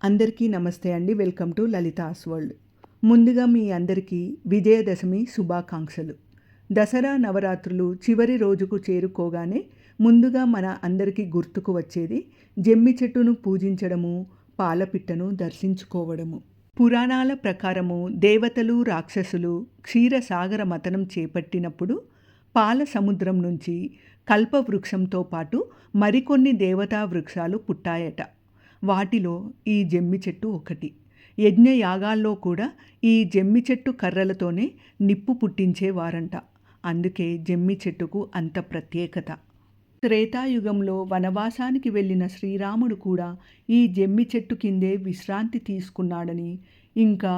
అందరికీ నమస్తే అండి. Welcome to Lalitha's world. ముందుగా మీ అందరికీ విజయదశమి శుభాకాంక్షలు. దసరా నవరాత్రులు చివరి రోజుకు చేరుకోగానే ముందుగా మన అందరికీ గుర్తుకు వచ్చేది జమ్మి చెట్టును పూజించడము, పాలపిట్టను దర్శించుకోవడము. పురాణాల ప్రకారము దేవతలు, రాక్షసులు క్షీరసాగర మథనం చేపట్టినప్పుడు పాల సముద్రం నుంచి కల్పవృక్షంతో పాటు మరికొన్ని దేవతా వృక్షాలు పుట్టాయట. వాటిలో ఈ జమ్మి చెట్టు ఒకటి. యజ్ఞయాగాల్లో కూడా ఈ జమ్మి చెట్టు కర్రలతోనే నిప్పు పుట్టించేవారంట. అందుకే జమ్మి చెట్టుకు అంత ప్రత్యేకత. త్రేతాయుగంలో వనవాసానికి వెళ్ళిన శ్రీరాముడు కూడా ఈ జమ్మి చెట్టు కిందే విశ్రాంతి తీసుకున్నాడని, ఇంకా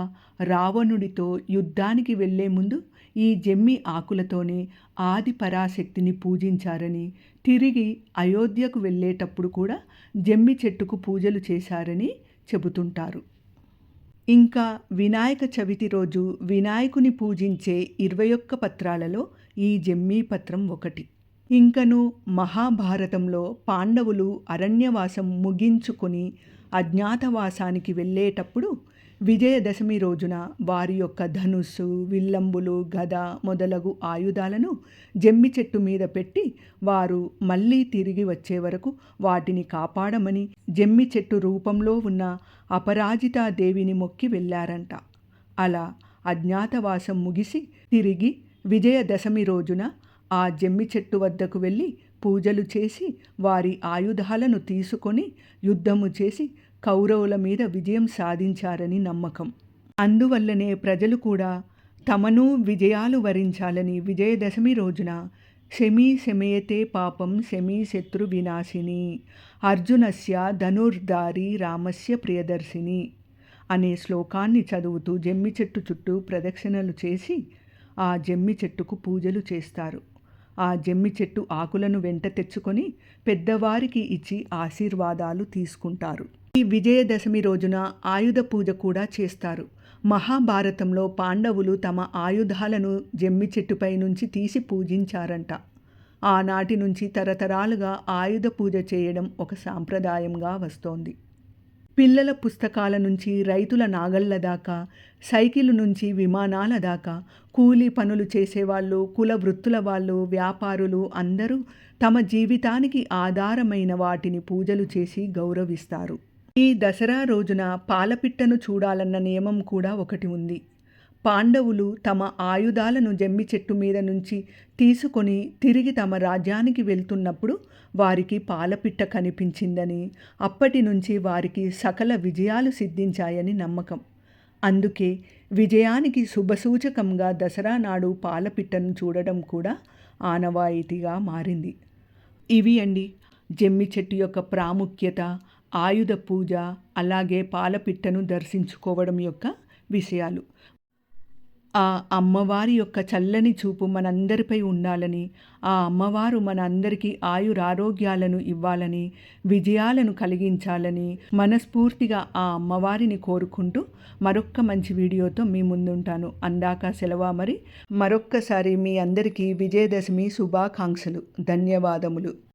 రావణుడితో యుద్ధానికి వెళ్లే ముందు ఈ జమ్మి ఆకులతోనే ఆది పరాశక్తిని పూజించారని, తిరిగి అయోధ్యకు వెళ్ళేటప్పుడు కూడా జమ్మి చెట్టుకు పూజలు చేశారని చెబుతుంటారు. ఇంకా వినాయక చవితి రోజు వినాయకుని పూజించే 21 పత్రాలలో ఈ జమ్మి పత్రం ఒకటి. ఇంకను మహాభారతంలో పాండవులు అరణ్యవాసం ముగించుకొని అజ్ఞాతవాసానికి వెళ్ళేటప్పుడు విజయదశమి రోజున వారి యొక్క ధనుస్సు, విల్లంబులు, గద మొదలగు ఆయుధాలను జమ్మి చెట్టు మీద పెట్టి వారు మళ్ళీ తిరిగి వచ్చే వరకు వాటిని కాపాడమని జమ్మి చెట్టు రూపంలో ఉన్న అపరాజితాదేవిని మొక్కి వెళ్ళారంట. అలా అజ్ఞాతవాసం ముగిసి తిరిగి విజయదశమి రోజున ఆ జమ్మి చెట్టు వద్దకు వెళ్ళి పూజలు చేసి వారి ఆయుధాలను తీసుకొని యుద్ధము చేసి కౌరవుల మీద విజయం సాధించారని నమ్మకం. అందువల్లనే ప్రజలు కూడా తమను విజయాలు వరించాలని విజయదశమి రోజున శమీ శమయతే పాపం శమీ శత్రు వినాశిని అర్జునస్య ధనుర్ధారి రామస్య ప్రియదర్శిని అనే శ్లోకాన్ని చదువుతూ జమ్మి చెట్టు చుట్టూ ప్రదక్షిణలు చేసి ఆ జమ్మి చెట్టుకు పూజలు చేస్తారు. ఆ జమ్మి చెట్టు ఆకులను వెంట తెచ్చుకొని పెద్దవారికి ఇచ్చి ఆశీర్వాదాలు తీసుకుంటారు. ఈ విజయదశమి రోజున ఆయుధ పూజ కూడా చేస్తారు. మహాభారతంలో పాండవులు తమ ఆయుధాలను జమ్మి చెట్టుపై నుంచి తీసి పూజించారంట. ఆనాటి నుంచి తరతరాలుగా ఆయుధ పూజ చేయడం ఒక సాంప్రదాయంగా వస్తోంది. పిల్లల పుస్తకాల నుంచి రైతుల నాగళ్ళ దాకా, సైకిల్ నుంచి విమానాల దాకా, కూలీ పనులు చేసేవాళ్ళు, కుల వృత్తుల వాళ్ళు, వ్యాపారులు అందరూ తమ జీవితానికి ఆధారమైన వాటిని పూజలు చేసి గౌరవిస్తారు. ఈ దసరా రోజున పాలపిట్టను చూడాలన్న నియమం కూడా ఒకటి ఉంది. పాండవులు తమ ఆయుధాలను జమ్మి చెట్టు మీద నుంచి తీసుకొని తిరిగి తమ రాజ్యానికి వెళ్తున్నప్పుడు వారికి పాలపిట్ట కనిపించిందని, అప్పటి నుంచి వారికి సకల విజయాలు సిద్ధించాయని నమ్మకం. అందుకే విజయానికి శుభసూచకంగా దసరా నాడు పాలపిట్టను చూడడం కూడా ఆనవాయితీగా మారింది. ఇవి అండి జమ్మి చెట్టు యొక్క ప్రాముఖ్యత, ఆయుధ పూజ, అలాగే పాలపిట్టను దర్శించుకోవడం యొక్క విషయాలు. ఆ అమ్మవారి యొక్క చల్లని చూపు మనందరిపై ఉండాలని, ఆ అమ్మవారు మన అందరికీ ఆయురారోగ్యాలను ఇవ్వాలని, విజయాలను కలిగించాలని మనస్ఫూర్తిగా ఆ అమ్మవారిని కోరుకుంటూ మరొక్క మంచి వీడియోతో మీ ముందుంటాను. అందాక సెలవా మరి. మరొక్కసారి మీ అందరికీ విజయదశమి శుభాకాంక్షలు. ధన్యవాదములు.